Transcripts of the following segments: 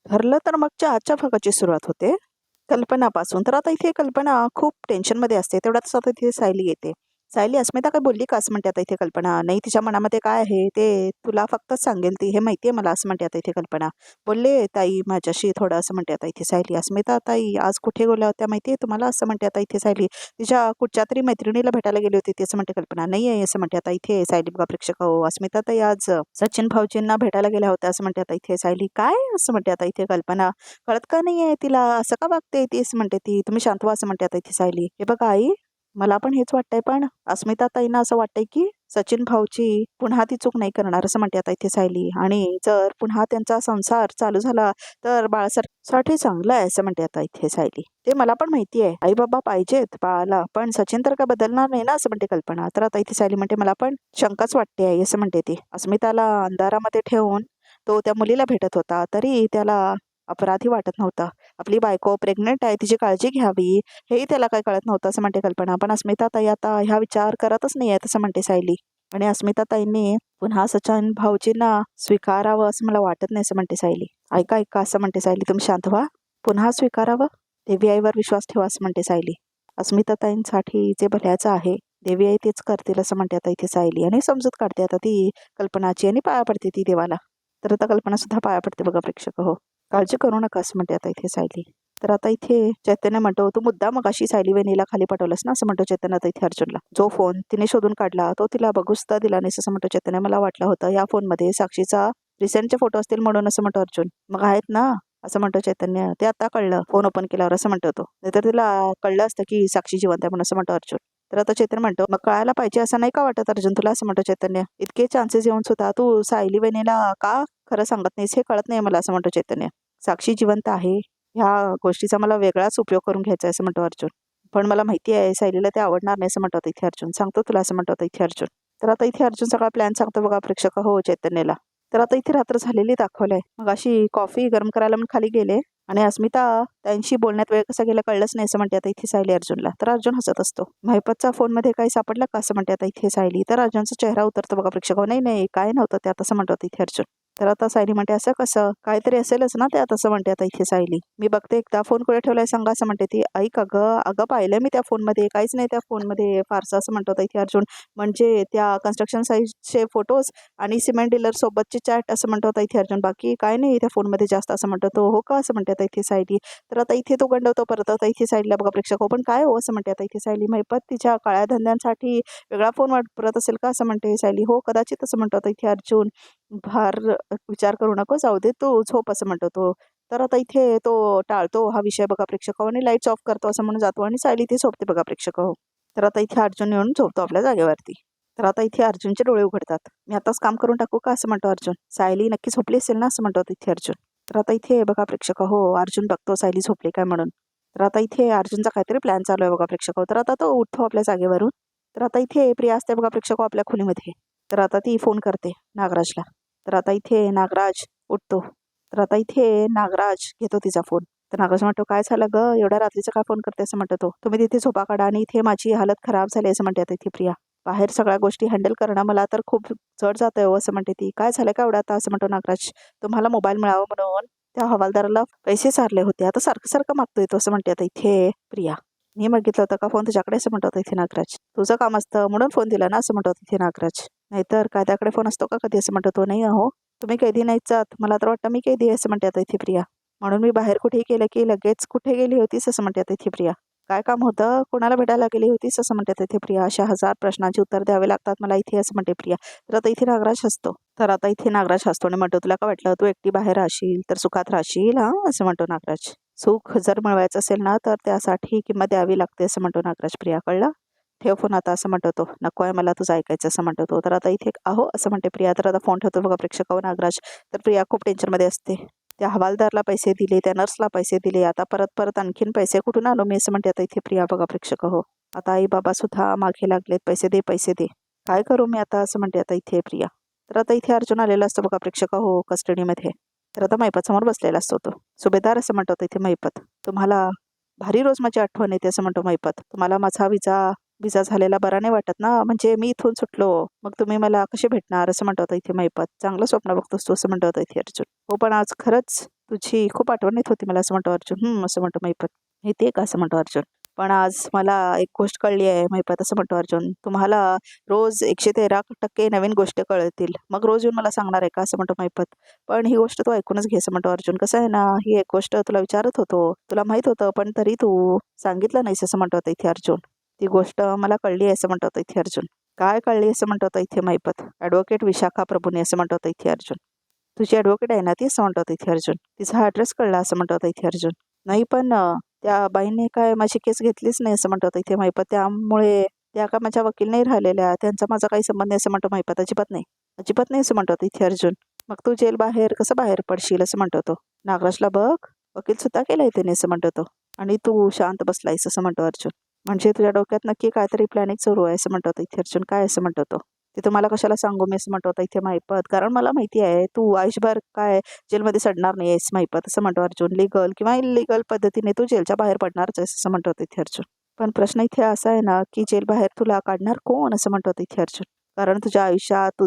ठरलं तर मगच्या आजच्या भागाची सुरुवात होते कल्पनापासून. तर आता इथे कल्पना खूप टेन्शनमध्ये असते. तेवढ्यातच आता इथे सायली येते. सायली, अस्मिता काय बोलली का? असं म्हणते आता इथे कल्पना. नाही, तिच्या मनामध्ये काय आहे ते तुला फक्तच सांगेल ती, हे माहिती आहे मला, असं म्हणते आता इथे कल्पना. बोलले ताई माझ्याशी थोडं, असं म्हणते आता इथे सायली. अस्मिता ताई आज कुठे गेल्या होत्या माहिती आहे तुम्हाला? असं म्हणते आता इथे सायली. तिच्या कुठच्या तरी मैत्रिणीला भेटायला गेली होती ती, असं म्हणते कल्पना. नाही आहे असं म्हणते आता इथे सायली. बघा प्रेक्षक हो, अस्मिता ताई आज सचिन भाऊजींना भेटायला गेल्या होत्या, असं म्हणते आता इथे सायली. काय? असं म्हणते आता इथे कल्पना. कळत का नाहीये तिला? असं का वागते तीच म्हणते ती. तुम्ही शांत व्हा, असं म्हणते आता इथे सायली. हे बघा आई, मला पण हेच वाटतंय, पण अस्मिता ताईंना असं वाटतंय की सचिन भाऊची पुन्हा ती चूक नाही करणार, असं म्हणते आता इथे सायली. आणि जर पुन्हा त्यांचा संसार चालू झाला तर बाळासाठी चांगलं आहे, असं म्हणते आता इथे सायली. ते मला पण माहिती आहे, आई बाबा पाहिजेत बाळाला, पण सचिन तर काय बदलणार नाही ना, असं म्हणते कल्पना. तर आता इथे सायली म्हणते मला पण शंकाच वाटते आई, असं म्हणते ती. अस्मिताला अंधारामध्ये ठेवून तो त्या मुलीला भेटत होता, तरी त्याला अपराधी वाटत नव्हता. आपली बायको प्रेग्नेंट आहे, तिची काळजी घ्यावी, हेही त्याला काही कळत नव्हतं, असं म्हणते कल्पना. पण अस्मिताताई आता ह्या विचार करतच नाही आहेत, असं म्हणते सायली. आणि अस्मिताताईंनी पुन्हा सचिन भाऊजींना स्वीकारावं असं मला वाटत नाही, असं म्हणते सायली. ऐका ऐका, असं म्हणते सायली, तुम्ही शांत व्हा. पुन्हा स्वीकारावं? देवी आईवर विश्वास ठेवा, असं म्हणते सायली. अस्मिताताईंसाठी जे भल्याचं आहे देवी आई तेच करतील, असं म्हणते आता इथे सायली. आणि समजूत काढते आता ती कल्पनाची, आणि पाया पडते ती देवाला. तर आता कल्पना सुद्धा पाया पडते, बघा प्रेक्षक हो. काळजी करू नका, असं म्हणते आता इथे सायली. तर आता इथे चैतन्य म्हणतो, तू मुद्दा मग अशी सायली वहिनीला खाली पाठवलंस ना, असं म्हणतो चैतन्य आता इथे अर्जुनला. जो फोन तिने शोधून काढला तो तिला बघू सुद्धा दिला नाहीस, असं म्हणतो चैतन्य. मला वाटलं होतं या फोनमध्ये साक्षीचा रिसेंटचे फोटो असतील म्हणून, असं म्हणतो अर्जुन. मग आहेत ना, असं म्हणतो चैतन्य. ते आता कळलं फोन ओपन केल्यावर, असं म्हणतो तो. नाहीतर तिला कळलं असतं की साक्षी जिवंत आहे म्हणून, असं म्हणतो अर्जुन. तर आता चैतन्य म्हणतो, मग कळायला पाहिजे असं नाही का वाटत अर्जुन तुला, असं म्हणतो चैतन्य. इतके चान्सेस येऊन सुद्धा तू सायली वहिनीला का खरं सांगत नाहीस हे कळत नाही मला, असं म्हणतो चैतन्य. साक्षी जिवंत आहे ह्या गोष्टीचा मला वेगळाच उपयोग करून घ्यायचा आहे, असं म्हणतो अर्जुन. पण मला माहिती आहे सायलीला ते आवडणार नाही, असं म्हणतो इथे अर्जुन. सांगतो तुला, असं म्हणतो इथे अर्जुन. तर आता इथे अर्जुन सगळा प्लॅन सांगतो, बघा प्रेक्षक हो, चैतन्यला. तर आता इथे रात्र झालेली दाखवलंय. मग अशी कॉफी गरम करायला म्हणून खाली गेले, आणि अस्मिता त्यांशी बोलण्यात वेळ कसा गेला कळलंच नाही, असं म्हणते आता इथे सायली अर्जुनला. तर अर्जुन हसत असतो. महिपतचा फोनमध्ये काही सापडलं का, असं म्हणते आता इथे सायली. तर अर्जुनचा चेहरा उतरतो, बघा प्रेक्षक. नाही नाही, काय नव्हतं त्यात, असं म्हणतो इथे अर्जुन. तर आता सायली म्हणते, असं कसं? काहीतरी असेलच ना त्यात, असं म्हणते आता इथे सायली. मी बघते एकदा फोन कुठे ठेवलाय सांगा, असं म्हणते ती. ऐक अगं अगं, पाहिलंय मी त्या फोनमध्ये, काहीच नाही त्या फोनमध्ये फारसं, असं म्हणतो इथे अर्जुन. म्हणजे त्या कन्स्ट्रक्शन साईटचे फोटोज आणि सिमेंट डीलर सोबतची चॅट, असं म्हणतो आता इथे अर्जुन. बाकी काय नाही त्या फोनमध्ये जास्त, असं म्हणतो तो. हो का, असं म्हणते आता इथे सायली. तर आता इथे तो गंडवतो परत आता इथे सायलीला, बघा प्रेक्षक हो. पण काय हो, असं म्हणते आता इथे सायली. महिपत तिच्या काळ्या धंद्यांसाठी वेगळा फोन वापरत असेल का, असं म्हणते सायली. हो कदाचित, असं म्हणतो आता इथे अर्जुन. फार विचार करू नको, जाऊ दे तू झोप, असं म्हणतो तो. तर आता इथे तो टाळतो हा विषय, बघा प्रेक्षक हो, आणि लाईट्स ऑफ करतो, असं म्हणून जातो, आणि सायली ती झोपते, बघा प्रेक्षक हो. तर आता इथे अर्जुन येऊन झोपतो आपल्या जागेवरती. तर आता इथे अर्जुनचे डोळे उघडतात. मी आताच काम करून टाकू का, असं म्हणतो अर्जुन. सायली नक्की झोपली असेल ना, असं म्हणतो इथे अर्जुन. तर आता इथे बघा प्रेक्षक हो, अर्जुन बघतो सायली झोपली काय म्हणून. तर आता इथे अर्जुनचा काहीतरी प्लॅन चालू आहे, बघा प्रेक्षक हो. तर आता तो उठतो आपल्या जागेवरून. तर आता इथे प्रिया असते, बघा प्रेक्षक हो, आपल्या खोलीमध्ये. तर आता ती फोन करते नागराजला. तर आता इथे नागराज उठतो. तर आता इथे नागराज घेतो तिचा फोन. तर नागराज म्हणतो, काय झालं ग, एवढ्या रात्रीचा काय फोन करते, असं म्हणतो तो. तुम्ही तिथे झोपा काढा, आणि इथे माझी हालत खराब झाली, असं म्हणते आता इथे प्रिया. बाहेर सगळ्या गोष्टी हँडल करणं मला तर खूप जड जातंय हो, असं म्हणते ती. काय झालं का एवढं आता, असं म्हणतो नागराज. तुम्हाला मोबाईल मिळावा म्हणून त्या हवालदाराला पैसे सारले होते, आता सारखं सारखं मागतोय तो, असं म्हणते आता इथे प्रिया. मी मागितलं होतं का फोन तुझ्याकडे, असं म्हणतो इथे नागराज. तुझं काम असतं म्हणून फोन दिला ना, असं म्हणतो इथे नागराज. नाहीतर काय त्याकडे फोन असतो का कधी, असं म्हणतो तो. नाही अहो, तुम्ही कैदी नाहीच जात, मला तर वाटतं मी कैदी आहे, असं म्हणते आता इथे प्रिया. म्हणून मी बाहेर कुठेही केलं की लगेच कुठे गेली होतीस, असं म्हणते आता इथे प्रिया. काय काम होतं, कोणाला भेटायला गेली होतीस, असं म्हणते इथे प्रिया. अशा 1000 प्रश्नांची उत्तर द्यावे लागतात मला इथे, असं म्हणते प्रिया. तर आता इथे नागराज हसतो. तर आता इथे नागराज हसतो आणि म्हणतो, तुला काय वाटलं तू एकटी बाहेर राहशील तर सुखात राहशील, हा, असं म्हणतो नागराज. सुख जर मिळवायचं असेल ना तर त्यासाठी किंमत द्यावी लागते, असं म्हणतो नागराज. प्रिया कळलं, ठेव फोन आता, असं म्हणतो तो. नको आहे मला तुझं ऐकायचं, असं म्हणतो तो. तर आता इथे अहो, असं म्हणते प्रिया. तर आता फोन ठेवतो, बघा प्रेक्षक हो नागराज. तर प्रिया खूप टेन्शनमध्ये असते. त्या हवालदारला पैसे दिले, त्या नर्सला पैसे दिले, आता परत परत आणखीन पैसे कुठून आणू मी, असं म्हणते आता इथे प्रिया, बघा प्रेक्षक हो. आता आई बाबा सुद्धा मागे लागलेत, पैसे दे पैसे दे, काय करू मी आता, असं म्हणते आता इथे प्रिया. तर आता इथे अर्जुन आलेला असतो, बघा प्रेक्षक हो, कस्टडीमध्ये. तर आता महिपत समोर बसलेला असतो तो. सुभेदार, असं म्हणतो इथे महिपत, तुम्हाला भारी रोज माझी आठवण येते, असं म्हणतो महिपत. तुम्हाला माझा विजा विजा झालेला बरा नाही वाटत ना, म्हणजे मी इथून सुटलो मग तुम्ही मला कसे भेटणार, असं म्हणतो इथे महिपत. चांगलं स्वप्न बघतोस तू, असं म्हणतो इथे अर्जुन. हो पण आज खरंच तुझी खूप आठवण येत होती मला असं म्हणतो अर्जुन. असं म्हणतो महिपत. येते का असं म्हणतो अर्जुन. पण आज मला एक गोष्ट कळली आहे महिपत असं म्हणतो अर्जुन. तुम्हाला रोज 113% नवीन गोष्टी कळतील. मग रोज येऊन मला सांगणार आहे का असं म्हणतो महिपत. पण ही गोष्ट तू ऐकूनच घे असं म्हणतो अर्जुन. कसं आहे ना, ही एक गोष्ट तुला विचारत होतो. तुला माहित होतं पण तरी तू सांगितलं नाहीस असं म्हणतो होता इथे अर्जुन. ती गोष्ट मला कळली आहे असं म्हणतो होता इथे अर्जुन. काय कळली असं म्हणतो होता इथे महिपत. ॲडव्होकेट विशाखा प्रभूने असं म्हणतो होता इथे अर्जुन. तुझी ॲडव्होकेट आहे ना ती असं म्हणतो होता इथे अर्जुन. तिचा ॲड्रेस कळला असं म्हणतो होता इथे अर्जुन. नाही पण त्या बाईंनी काय माझी केस घेतलीच नाही असं म्हणतो होता इथे महिपत. त्यामुळे त्या का माझ्या वकील नाही राहिलेल्या. त्यांचा माझा काही संबंध नाही असं म्हणतो महिपत. अजिबात नाही. अजिबात नाही असं म्हणतो होता इथे अर्जुन. मग तू जेल बाहेर कसं बाहेर पडशील असं म्हणतो तो. नागराजला बघ वकील सुद्धा केलाय त्याने असं म्हणतो तो. आणि तू शांत बसलायस असं म्हणतो अर्जुन. म्हणजे तुझ्या डोक्यात नक्की काहीतरी प्लॅनिंग सुरू आहे असं म्हणतो इथे अर्जुन. काय असं म्हणतो तो. ते तुम्हाला कशाला सांगू मी असं म्हणतो होता इथे महिपत. कारण मला माहिती आहे तू आयुष्यभर काय जेलमध्ये सडणार नाही आहेस महिपत असं म्हणतो अर्जुन. लिगल किंवा इलिगल पद्धतीने तू जेलच्या बाहेर पडणारच आहेस असं म्हणतो इथे अर्जुन. पण प्रश्न इथे असा आहे ना की जेल बाहेर तुला काढणार कोण असं म्हणतो इथे अर्जुन. कारण तुझ्या आयुष्यात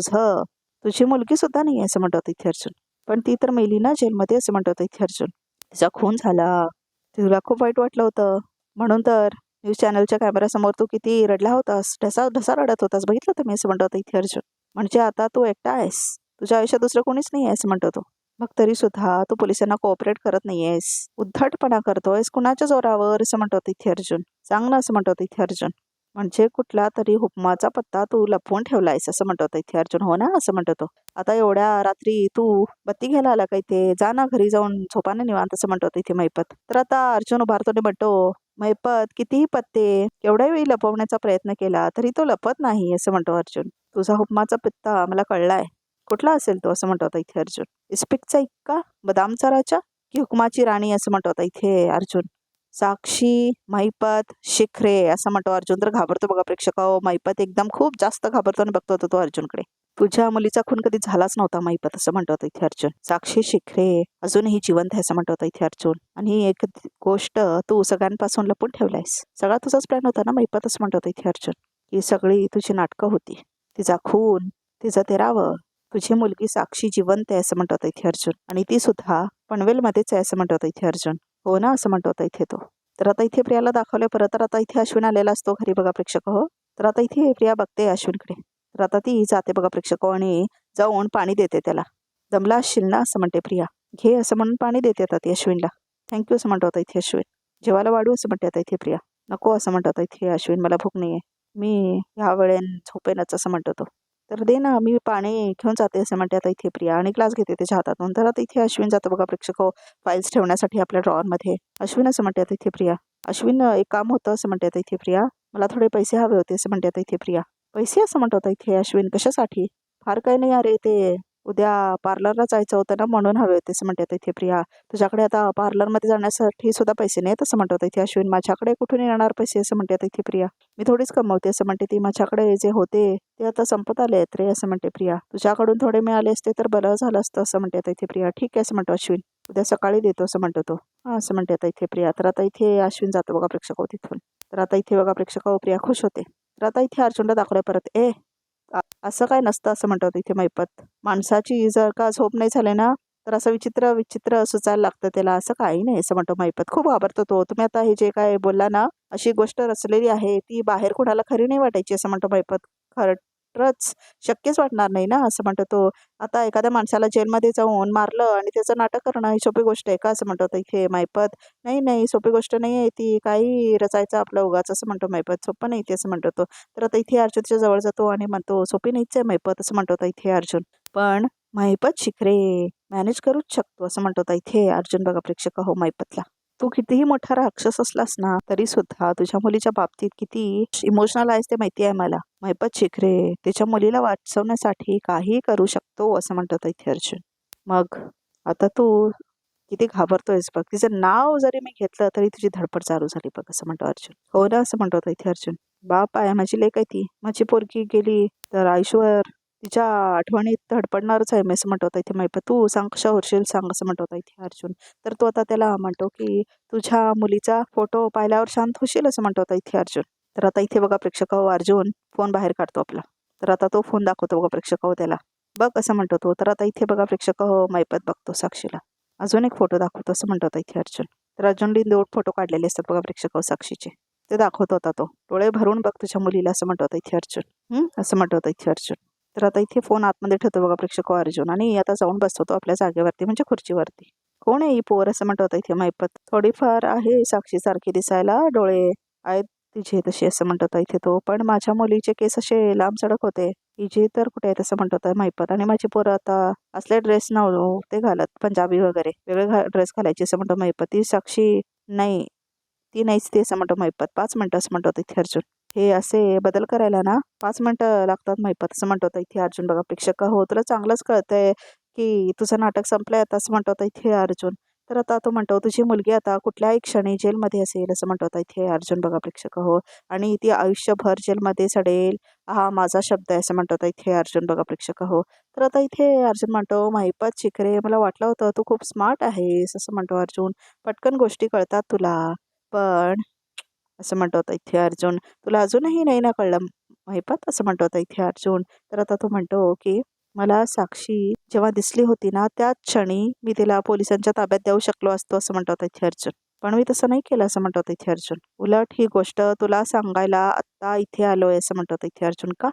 तुझी मुलगी सुद्धा नाही आहे असं म्हणतो इथे अर्जुन. पण ती तर मेली ना जेलमध्ये असं म्हणतो इथे अर्जुन. तिचा खून झाला. तुला खूप वाईट वाटलं होतं. म्हणून तर न्यूज चॅनलच्या कॅमेऱ्यासमोर तू किती रडला होतास. ढसा ढसा रडत होतास. बघितलं तुम्ही असं म्हणतो इथे अर्जुन. म्हणजे आता तू एकटा आहेस. तुझ्या आयुष्यात दुसरं कोणीच नाही आहे असं म्हणतो तो. मग तरी सुद्धा तू पोलिसांना कोऑपरेट करत नाहीयेस. उद्धटपणा करतोयस. कुणाच्या जोरावर असं म्हणतो इथे अर्जुन. सांग ना असं म्हणतो इथे अर्जुन. म्हणजे कुठला तरी हुकमाचा पत्ता तू लपवून ठेवलायस असं म्हणतो इथे अर्जुन. हो ना असं म्हणतो तो. आता एवढ्या रात्री तू बत्ती घ्यायला आला का इथे. जा ना घरी जाऊन झोपाने निवांत असं म्हणतो इथे महिपत. तर आता अर्जुन उभारतो आणि म्हणतो महिपत कितीही पत्ते एवढ्या वेळी लपवण्याचा प्रयत्न केला तरी तो लपत नाही असं म्हणतो अर्जुन. तुझा हुकमाचा पत्ता मला कळलाय. कुठला असेल तो असं म्हणतो इथे अर्जुन. इस्पिकचा इक्का बदामचा राजा की हुकमाची राणी असं म्हणतो इथे अर्जुन. साक्षी महिपत शिखरे असं म्हणतो अर्जुन. तर घाबरतो बघा प्रेक्षक. महिपत एकदम खूप जास्त घाबरतो आणि बघतो तो अर्जुनकडे. तुझ्या मुलीचा खून कधी झालाच नव्हता महिपत असं म्हणतो इथे अर्जुन. साक्षी शिखरे अजूनही जिवंत आहे असं म्हणतो इथे अर्जुन. आणि ही एक गोष्ट तू सगळ्यांपासून लपून ठेवलायस. सगळा तुझाच प्लॅन होता ना महिपत असं म्हणतो इथे अर्जुन. ही सगळी तुझी नाटकं होती. तिचा खून, तिचं तेरावं, तुझी मुलगी साक्षी जिवंत आहे असं म्हणतो इथे अर्जुन. आणि ती सुद्धा पनवेलमध्येच आहे असं म्हणतो इथे अर्जुन. हो ना असं म्हणतो इथे तो. तर आता इथे प्रियाला दाखवलं परत. तर आता इथे अश्विन आलेला असतो घरी बघा प्रेक्षक. हो तर आता इथे प्रिया बघते अश्विनकडे. तर आता ती जाते बघा प्रेक्षक आणि जाऊन पाणी देते त्याला. दमला असशील ना असं म्हणते प्रिया. घे असं म्हणून पाणी देते आता ती अश्विनला. थँक्यू असं म्हणतो इथे अश्विन. जेवायला वाढू असं म्हणते आता इथे प्रिया. नको असं म्हणतो इथे अश्विन. मला भूक नाही आहे. मी ह्या वेळेन झोपेनच असं म्हणतो तो. तर दे ना मी पाणी घेऊन जाते असं म्हणते आता इथे प्रिया. आणि ग्लास घेते त्याच्या हातातून. तर आता इथे अश्विन जातो बघा प्रेक्षक. फाईल्स ठेवण्यासाठी आपल्या ड्रॉवरमध्ये. अश्विन असं म्हणते आता इथे प्रिया. अश्विन एक काम होतं असं म्हणते आता इथे प्रिया. मला थोडे पैसे हवे होते असं म्हणते आता इथे प्रिया. पैसे असं म्हणतो आता इथे अश्विन. कशासाठी. फार काही नाही अरे ते उद्या पार्लरला जायचं होतं ना म्हणून हवे होते असं म्हणते आता इथे प्रिया. तुझ्याकडे आता पार्लरमध्ये जाण्यासाठी सुद्धा पैसे नाहीत असं म्हणतो इथे अश्विन. माझ्याकडे कुठून येणार पैसे असं म्हणते आता इथे प्रिया. मी थोडीच कमवते असं म्हणते ती. माझ्याकडे जे होते ते आता संपत आले आहेत रे असं म्हणते प्रिया. तुझ्याकडून थोडे मिळाले असते तर बरं झालं असतं असं म्हणते आता इथे प्रिया. ठीक आहे असं म्हणतो अश्विन. उद्या सकाळी देतो असं म्हणतो तो. हा असं म्हणते आता इथे प्रिया. तर आता इथे अश्विन जातो बघा प्रेक्षक तिथून. तर आता इथे बघा प्रेक्षक प्रिया खुश होते. तर आता इथे अर्जुनला दाखवलं परत. असं काय नसतं असं म्हणतो इथे महिपत. माणसाची जर का झोप नाही झाली ना तर असं विचित्र विचित्र सुचायला लागतं त्याला. असं काही नाही असं म्हणतो महिपत. खूप घाबरतो तो. तुम्ही आता हे जे काय बोलला ना अशी गोष्ट रचलेली आहे ती बाहेर कुणाला खरी नाही वाटायची असं म्हणतो महिपत. खरंच शक्यच वाटणार नाही ना असं म्हणतो तो. आता एखाद्या माणसाला जेलमध्ये जाऊन मारलं आणि त्याचं नाटक करणं ही सोपी गोष्ट आहे का असं म्हणतो इथे महिपत. नाही नाही सोपी गोष्ट नाही आहे ती. काही रचायचं आपलं उगाच असं म्हणतो महिपत. सोपं नाही ते असं म्हणतो तो. तर आता इथे अर्जुनच्या जवळ जातो आणि म्हणतो सोपी नाहीच आहे महिपत असं म्हणतो इथे अर्जुन. पण महिपत शिखरे मॅनेज करूच शकतो असं म्हणतो इथे अर्जुन बघा प्रेक्षक. हो महिपतला. तू कितीही मोठा राक्षस असलास ना तरी सुद्धा तुझ्या मुलीच्या बाबतीत किती इमोशनल आहेस ते माहिती आहे मला. महिपत शिखरे त्याच्या मुलीला वाचवण्यासाठी काही करू शकतो असं म्हणतो इथे अर्जुन. मग आता तू किती घाबरतोयस बघ. तिचं नाव जरी मी घेतलं तरी तुझी धडपड चालू झाली बघ असं म्हणतो अर्जुन. हो ना असं म्हणतो इथे अर्जुन. बाप आहे माझी लेक आहे ती. माझी पोरगी गेली तर आयुष्यभर तिच्या आठवणीत धडपडणारच आहे मी असं म्हणतो इथे महिपत. तू सांग कशा होशील सांग असं म्हणतो इथे अर्जुन. तर तो आता त्याला म्हणतो की तुझ्या मुलीचा फोटो पाहिल्यावर शांत होशील असं म्हणतो इथे अर्जुन. तर आता इथे बघा प्रेक्षक अर्जुन फोन बाहेर काढतो आपला. तर आता तो फोन दाखवतो बघा प्रेक्षक त्याला. बघ असं म्हणतो तो. तर आता इथे बघा प्रेक्षक महिपत बघतो साक्षीला. अजून एक फोटो दाखवतो असं म्हणतो होता इथे अर्जुन. तर अर्जुनने 2 फोटो काढलेले असतात बघा प्रेक्षक साक्षीचे. ते दाखवत होता तो. डोळे भरून बघ तुझ्या मुलीला असं म्हणतो होता इथे अर्जुन. असं म्हणतो होता इथे अर्जुन. तर आता इथे फोन आतमध्ये ठेवतो बघा प्रेक्षक अर्जुन आणि आता जाऊन बसतो तो आपल्या जागेवरती म्हणजे खुर्चीवरती. कोण आहे ही पोर असं म्हणतो होता इथे मैपत. थोडीफार आहे साक्षीसारखी दिसायला, डोळे आहेत तिचे तसे असं म्हणत होता इथे तो. पण माझ्या मुलीचे केस असे लांब सडक होते. हिचे तर कुठे आहे तसं म्हणत होता मैपत. आणि माझी पोरं आता असले ड्रेस नव्हते घालत पंजाबी वगैरे, वेगळे ड्रेस घालायचे असं म्हणतो मैपत. ती साक्षी नाही, ती नाहीच ती असं म्हणतो मैपत. 5 मिनिटं असं म्हणतो होता इथे अर्जुन. हे असे बदल करायला ना 5 मिनिटं लागतात मैपत असं म्हणतो होता इथे अर्जुन. बघा प्रेक्षक हो, तुला चांगलंच कळतंय की तुझं नाटक संपलंय आता असं म्हणतो होता इथे अर्जुन. तर आता तो म्हणतो तुझी मुलगी आता कुठल्याही क्षणी जेलमध्ये असेल असं म्हणतो होता इथे अर्जुन. बघा प्रेक्षक हो, आणि ती आयुष्यभर जेलमध्ये सडेल हा माझा शब्द आहे असं म्हणतो होता इथे अर्जुन. बघा प्रेक्षक हो. तर आता इथे अर्जुन म्हणतो महिपत शिखरे, मला वाटलं होतं तू खूप स्मार्ट आहेस असं म्हणतो अर्जुन. पटकन गोष्टी कळतात तुला, पण असं म्हणतो होता इथे अर्जुन. तुला अजूनही नाही ना कळलं महिपत असं म्हणतो होता इथे अर्जुन. तर आता तो म्हणतो की मला साक्षी जेव्हा दिसली होती ना त्याच क्षणी मी तिला पोलिसांच्या ताब्यात देऊ शकलो असतो असं म्हणतो होता इथे अर्जुन. पण मी तसं नाही केलं असं म्हणतो होता इथे अर्जुन. उलट ही गोष्ट तुला सांगायला आत्ता इथे आलोय असं म्हणतो होता इथे अर्जुन. का?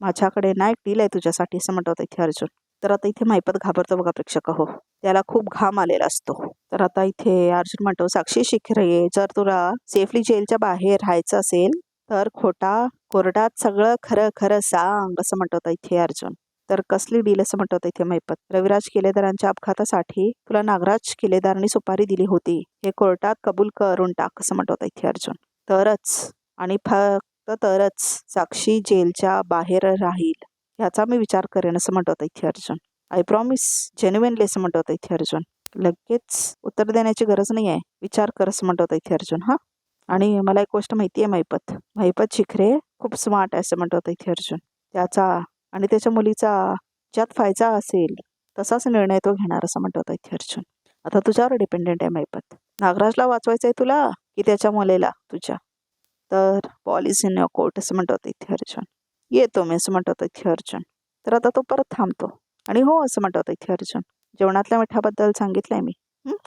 माझ्याकडे ना एक डील आहे तुझ्यासाठी असं म्हणतो होता इथे अर्जुन. तर आता इथे महिपत घाबरतो बघा प्रेक्षक हो, त्याला खूप घाम आलेला असतो. तर आता इथे अर्जुन म्हणतो साक्षी शिखरे, जर तुला सेफली जेलच्या बाहेर राहायचं असेल तर खोटा कोर्टात सगळं खरं खरं सांग असं म्हणतो होता इथे अर्जुन. तर कसली डील असं म्हणतो होता इथे मैपत. रविराज केलेदारांच्या अपघातासाठी तुला नागराज केलेदारांनी सुपारी दिली होती, हे कोर्टात कबूल करून टाक असं म्हणतो होता इथे अर्जुन. तरच आणि फक्त तरच साक्षी जेलच्या बाहेर राहील ह्याचा मी विचार करेन असं म्हणतो होता इथे अर्जुन. आय प्रॉमिस, जेन्युइनली असं म्हणतो होता इथे अर्जुन. लगेच उत्तर देण्याची गरज नाही आहे, विचार कर असं म्हणतो होता इथे अर्जुन. हा, आणि मला एक गोष्ट माहिती आहे महिपत शिखरे खूप स्मार्ट आहे असं म्हणतो होता इथे अर्जुन. त्याचा आणि त्याच्या मुलीचा ज्यात फायदा असेल तसाच निर्णय तो घेणार असं म्हणतो होता इथे अर्जुन. आता तुझ्यावर डिपेंडेंट आहे महिपत. नागराजला वाचवायचं आहे तुला की त्याच्या मुलीला तुझ्या? तर पॉलिस इन युअर कोर्ट असं म्हणतो होता इथे अर्जुन. येतो मी असं म्हणतो होता इथे अर्जुन. तर आता तो परत थांबतो आणि हो असं म्हणतो होता इथे अर्जुन. जेवणातल्या मिठाबद्दल सांगितलंय मी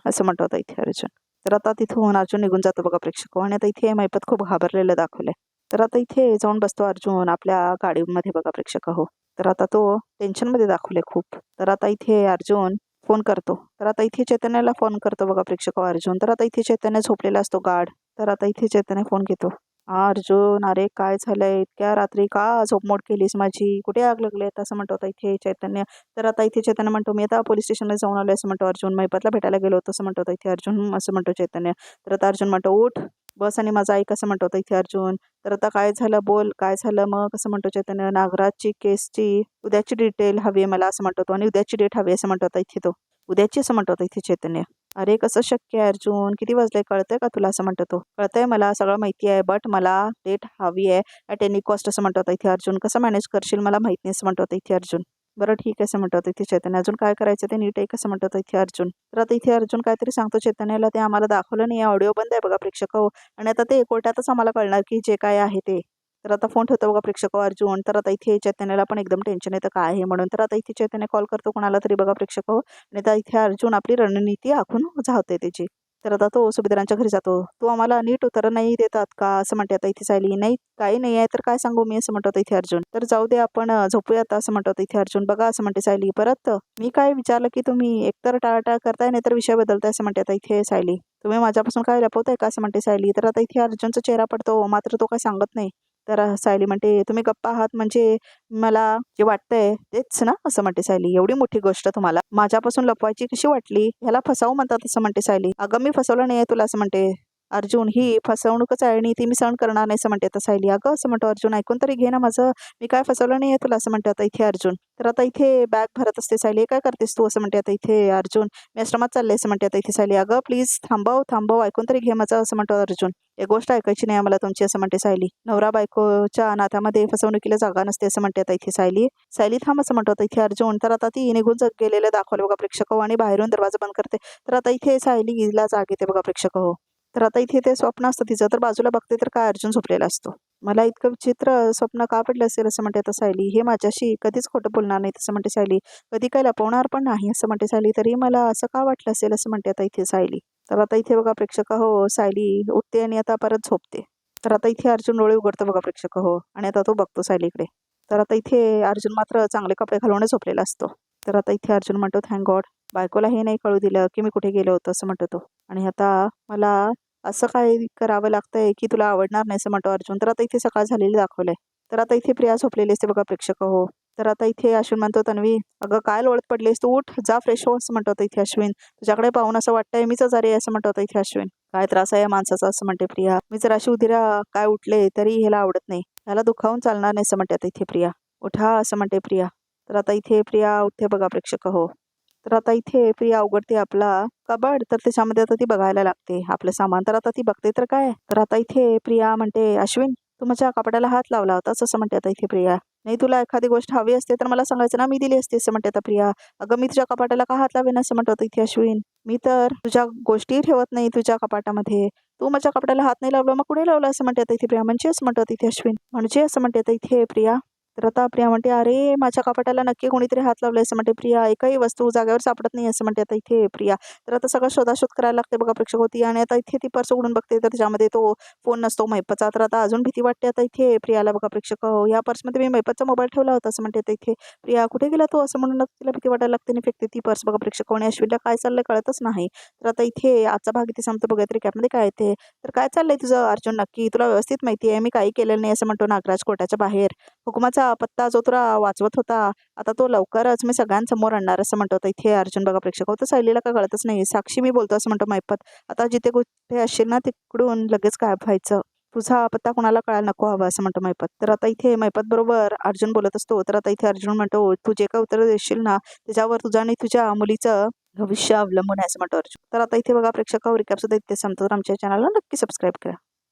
असं म्हणतो होता इथे अर्जुन. तर आता तिथून अर्जुन निघून जातो बघा प्रेक्षक. आणि आता इथे महिपत खूप घाबरलेलं दाखवलंय. तर आता इथे जाऊन बसतो अर्जुन आपल्या गाडीमध्ये बघा प्रेक्षक हो. तर आता तो टेन्शनमध्ये दाखवले खूप. तर आता इथे अर्जुन फोन करतो. तर आता इथे चैतन्याला फोन करतो बघा प्रेक्षक अर्जुन. तर आता इथे चैतन्य झोपलेला असतो गाढ. तर आता इथे चैतन्य फोन घेतो. हा अर्जुन, अरे काय झालंय, इतक्या रात्री का झोपमोड केलीस माझी, कुठे आग लागली असं म्हणतो होता इथे चैतन्य. तर आता इथे चैतन्य म्हणतो मी आता पोलीस स्टेशनला जाऊन आलोय असं म्हणतो अर्जुन. महिपतला भेटायला गेलो होतो असं म्हणतो होता इथे अर्जुन. असं म्हणतो चैतन्य. तर आता अर्जुन म्हणतो उठ बस आणि माझा ऐक असं म्हणतो होता इथे अर्जुन. तर आता काय झालं बोल, काय झालं मग असं म्हणतो चैतन्य. नागराजची केसची उद्याची डिटेल हवी आहे मला असं म्हणतो तो. आणि उद्याची डेट हवी असं म्हणतो होता इथे तो. उद्याची असं म्हणतो होता इथे चैतन्य. अरे कसं शक्य आहे अर्जुन, किती वाजले कळतंय का तुला असं म्हणतो तो. कळतंय मला, सगळं माहिती आहे, बट मला डेट हवी आहे ॲट एनी कॉस्ट असं म्हणतो होता इथे अर्जुन. कसं मॅनेज करशील मला माहित नाही असं म्हणतो होता इथे अर्जुन. बरं ठीक आहे असं म्हणतो होता इथे चैतन्य. अजून काय करायचं ते नीट आहे कसं म्हणतो होता इथे अर्जुन. तर आता इथे अर्जुन काहीतरी सांगतो चैतन्याला, ते आम्हाला दाखवलं नाही, ऑडिओ बंद आहे बघा प्रेक्षक हो. आणि आता ते कोर्टातच आम्हाला कळणार की जे काय आहे ते. तर आता फोन ठेवतो बघा प्रेक्षक अर्जुन. तर आता इथे चैतन्याला पण एकदम टेन्शन येतं काय आहे म्हणून. तर आता इथे चैतन्य कॉल करतो कोणाला तरी बघा प्रेक्षक हो. आणि आता इथे अर्जुन आपली रणनीती आखून झावते त्याची. तर आता तो सुभेदारांच्या घरी जातो. तू आम्हाला नीट उत्तरं नाही देतात का असं म्हणते आता इथे सायली. नाही काही नाही आहे तर काय सांगू मी असं म्हणतो इथे अर्जुन. तर जाऊ दे आपण झोपूया आता असं म्हणतो इथे अर्जुन. बघा असं म्हणते सायली. परत मी काय विचारलं की तुम्ही एकतर टाळाटाळ करताय नाही तर विषय बदलताय असं म्हणते आता इथे सायली. तुम्ही माझ्यापासून काय लपवताय का असं म्हणते सायली. तर आता इथे अर्जुनचा चेहरा पडतो मात्र तो काय सांगत नाही. तर सायली म्हणते तुम्ही गप्पा आहात म्हणजे मला जे वाटतंय तेच ना असं म्हणते सायली. एवढी मोठी गोष्ट तुम्हाला माझ्यापासून लपवायची कशी वाटली, ह्याला फसावू म्हणतात असं म्हणते सायली. अगं मी फसवलं नाहीये तुला असं म्हणते अर्जुन. ही फसवणूकच आहे आणि ती मी सहन करणार नाही असं म्हणते आता सायली. अगं असं म्हणतो अर्जुन ऐकून तरी घे ना माझं, मी काय फसवलं नाहीये तुला असं म्हणते आता इथे अर्जुन. तर आता इथे बॅग भरत असते सायली. काय करतेस तू असं म्हणते आता इथे अर्जुन. मी आश्रमात चालले असं म्हणते आता इथे सायली. अगं प्लीज थांबव ऐकून तरी घे माझं असं म्हणतो अर्जुन. एक गोष्ट ऐकायची नाही आम्हाला तुमची असं म्हणते सायली. नवरा बायकोच्या नात्यामध्ये फसवणुकीला जागा नसते असं म्हणते आता इथे सायली. सायली थांब असं म्हणतो आता इथे अर्जुन. तर आता ती निघून गेलेलं दाखवलं बघा प्रेक्षक आणि बाहेरून दरवाजा बंद करते. तर आता इथे सायलीला जाग येते बघा प्रेक्षक हो. तर आता इथे ते स्वप्न असतं तिचं, तर बाजूला बघते तर काय अर्जुन झोपलेला असतो. मला इतकं विचित्र स्वप्न का पडलं असेल असं म्हणते आता सायली. हे माझ्याशी कधीच खोटं बोलणार नाही तसं म्हणते सायली. कधी काही लपवणार पण नाही असं म्हणते सायली. तरी मला असं का वाटलं असेल असं म्हणते आता इथे सायली. तर आता इथे बघा प्रेक्षक हो, सायली उठते आणि आता परत झोपते. तर आता इथे अर्जुन डोळे उघडतो बघा प्रेक्षक हो, आणि आता तो बघतो सायलीकडे. तर आता इथे अर्जुन मात्र चांगले कपडे घालूनच झोपलेला असतो. तर आता इथे अर्जुन म्हणतो थँक गॉड, बायकोला हे नाही कळू दिलं की मी कुठे गेलो होतो असं म्हणतो तो. आणि आता मला असं काय करावं लागतंय की तुला आवडणार नाही असं म्हणतो अर्जुन. तर आता इथे सकाळ झालेली दाखवलंय. तर आता इथे प्रिया झोपलेली असते बघा प्रेक्षक हो. तर आता इथे अश्विन म्हणतो तन्वी, अगं काय लोळत पडलीस तू, उठ जा फ्रेश हो असं म्हणतो आता इथे अश्विन. तुझ्याकडे पाहून असं वाटतंय मीच आजारी आहे असं म्हणतो आता इथे अश्विन. काय त्रास आहे या माणसाचा असं म्हणते प्रिया. मी जर अशी उदिरा काय उठले तरी ह्याला आवडत नाही, ह्याला दुखावून चालणार नाही असं म्हणते आता इथे प्रिया. उठा असं म्हणते प्रिया. तर आता इथे प्रिया उठते बघा प्रेक्षक हो. तर आता इथे प्रिया उघडते आपला कबड, तर त्याच्यामध्ये आता ती बघायला लागते आपलं सामान. तर आता ती बघते तर काय, तर आता इथे प्रिया म्हणते अश्विन तू माझ्या कपाटाला हात लावला होतास असं म्हणते आता इथे प्रिया. नाही तुला एखादी गोष्ट हवी असते तर मला सांगायचं ना, मी दिली असते असं म्हणते आता प्रिया. अगं मी तुझ्या कपाटाला का हात लावेन असं म्हणतो इथे अश्विन. मी तर तुझ्या गोष्टी ठेवत नाही तुझ्या कपाटामध्ये. तू माझ्या कपाटाला हात नाही लावला मग कुठे लावला असं म्हणते आता इथे प्रिया. म्हणजे असं म्हणतो इथे अश्विन. म्हणजे असं म्हणते आता इथे प्रिया. तर आता प्रिया म्हणते अरे माझ्या कपाटाला नक्की कोणीतरी हात लावले असं म्हणते प्रिया. एकही वस्तू जागेवर सापडत नाही असं म्हणते आता इथे प्रिया. तर आता सगळं शोधाशोध करायला लागते बघा प्रेक्षक होती. आणि आता इथे ती पर्स उघडून बघते तर त्याच्यामध्ये तो फोन नसतो महिपतचा. तर आता अजून भीती वाटते आता इथे प्रियाला बघा प्रेक्षक हो. या पर्समध्ये मी महिपतचा मोबाईल ठेवला होता असं म्हणते आता इथे प्रिया. कुठे गेला तो असं म्हणून तिला भीती वाटायला लागते आणि फेकते ती पर्स बघा प्रेक्षक. आणि अश्विनला काय चाललंय कळतच नाही. तर आता इथे आजचा भाग इथे संपतो बघा तरी कॅपमध्ये काय येते. तर काय चाललंय तुझं अर्जुन नक्की, तुला व्यवस्थित माहिती आहे मी काही केलेलं नाही असं म्हणतो नागराज कोर्टाच्या बाहेर. हुकुमाचा पत्ता जो तुला वाचवत होता आता तो लवकरच मी सगळ्यांसमोर आणणार असं म्हणतो तर इथे अर्जुन बघा प्रेक्षक होतं. सायलीला काय कळतच नाही. साक्षी मी बोलतो असं म्हणतो महिपत. आता जिथे कुठे असशील ना तिकडून लगेच गायब व्हायचं. तुझा पत्ता कोणाला कळायला नको हवा असं म्हणतो महिपत. तर आता इथे महिपत बरोबर अर्जुन बोलत असतो. तर आता इथे अर्जुन म्हणतो तू जे काय उत्तर देशील ना त्याच्यावर तुझं आणि तुझ्या मुलीचं भविष्य अवलंबून आहे असं म्हणतो अर्जुन. तर आता इथे बघा प्रेक्षक रिकॅप सुद्धा इथे संपतो. तर आमच्या चॅनलला नक्की सबस्क्राईब करा.